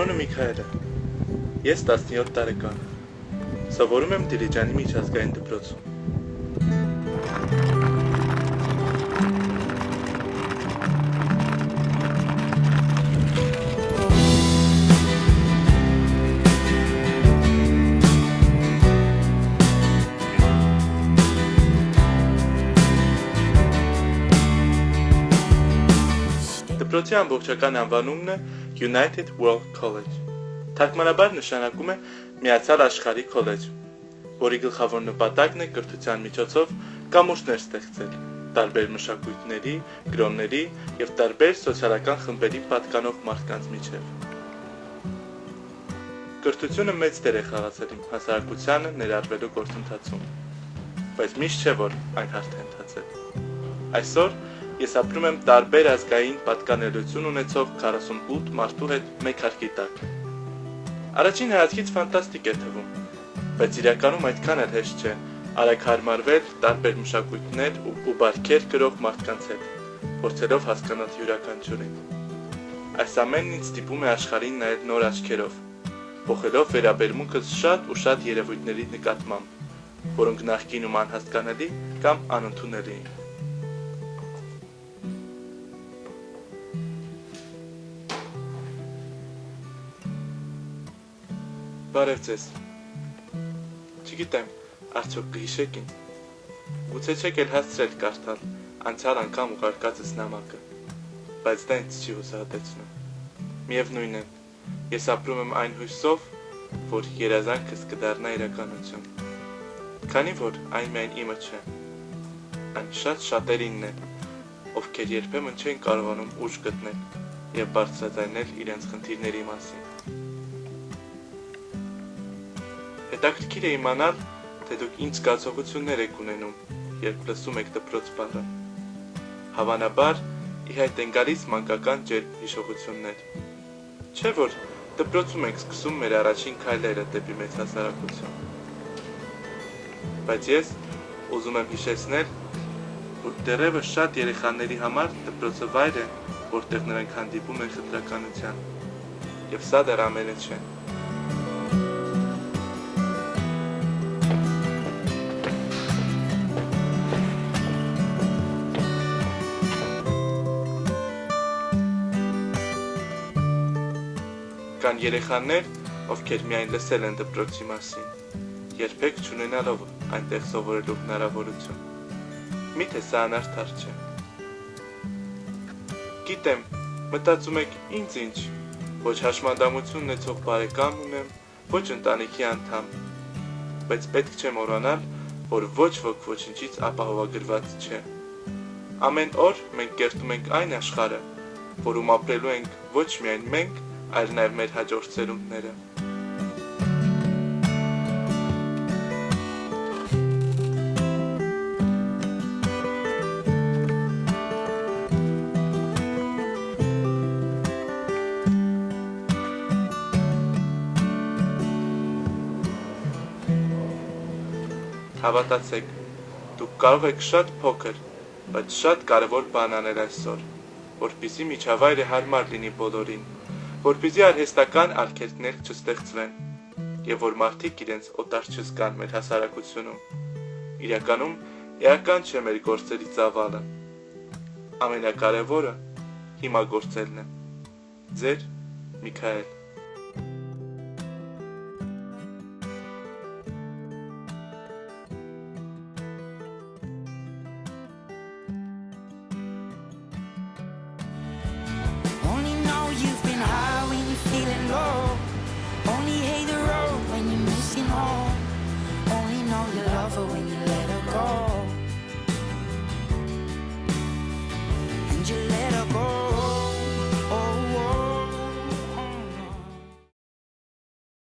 Անունը Միքայել է։ Ես 17 տարեկան եմ։ Սովորում եմ Դիլիջանի միջազգային դպրոցում։ Դպրոցի ամբողջական անվանումն է United World College։ Թարգմանաբար նշանակում է Միացյալ Աշխարհի քոլեջ, որի գլխավոր նպատակն է կրթության միջոցով կամուրջներ ստեղծել տարբեր մշակույթների, կրոնների և տարբեր սոցիալական խմբերի պատկանող մարդկանց միջև։ Կրթությունը մեծ դեր է խաղացել իմ հասարակությանը ներառվելու գործընթացում, բայց միշտ չէ, որ այն հարթ է ընթացել։ Այսօր ես ապրում եմ տարբեր ազգային պատկանելություն ունեցող 48 մարդու հետ մեկ հարկի տակ։ Առաջին հայացքից ֆանտաստիկ է թվում, բայց իրականում այդքան էլ հեշտ չէ արագ հարմարվել տարբեր մշակույթներ ու բարքեր կրող մարդկանց հետ, փորձելով հասկանալ յուրաքանչյուրին։ Այս ամենն ինձ ստիպում է աշխարհին նայել նոր աչքերով, փոխելով վերաբերմունքս շատ ու շատ երևույթների նկատմամբ, որոնք նախկինում անհասկանալի կամ անընդունելի էին։ Բարև ձեզ։ Չգիտեմ, արդյոք կհիշեք ինձ։ Գուցե չեք էլ հասցրել կարդալ անցյալ անգամ ուղարկածս նամակը, բայց դա ինձ չի հուսահատեցնում։ Միևնույն է, ես ապրում եմ այն հույսով, որ երազանքս կդառնա իրականություն։ Քանի որ այն միայն իմը չէ, այն շատ շատերինն է, ովքեր երբեմն չեն կարողանում ուժ գտնել և բարձրաձայնել իրենց խնդիրների մասին։ Հետաքրքիր է իմանալ, թե դուք ինչ զգացողություններ եք ունենում, երբ լսում եք դպրոց բառը։ Հավանաբար, ի հայտ են գալիս մանկական ջերմ հիշողություններ։ Չէ՞ որ դպրոցում ենք սկսում մեր առաջին քայլերը դեպի մեծ հասարակություն։ Բայց ես ուզում եմ հիշեցնել, որ դեռևս շատ երեխաների համար դպրոցը վայր է, որտեղ նրանք հանդիպում են խտրականության, և սա դեռ ամենը չէ։ Կան երեխաներ, ովքեր միայն լսել են դպրոցի մասին, երբեք չունենալով այնտեղ սովորելու հնարավորություն։ Միթե սա անարդար չէ։ Գիտեմ, մտածում եք ինձ ինչ, ոչ հաշմանդամություն ունեցող բարեկամ ունեմ, ոչ ընտանիքի անդամ, բայց պետք չէ մոռանալ, որ ոչ ոք ոչինչից ապահովագրված չէ։ Ամեն օր մենք կերտում ենք այն աշխարհը, որում ապրելու ենք ոչ միայն մենք, այլ նաև մեր հաջորդ սերունդները։ Հավատացեք, դուք կարող եք շատ փոքր, բայց շատ կարևոր բան անել այսօր, որպեսզի միջավայրը հարմար լինի բոլորին, որպեսզի արհեստական արգելքներ չստեղծվեն, և որ մարդիկ իրենց օտար չզգան մեր հասարակությունում։ Իրականում, էական չէ մեր գործերի ծավալը։ Ամենակարևորը հիմա գործելն է։ Ձեր Միքայել։ Feeling low, only hate the road when you're missing home. Only know you love her when you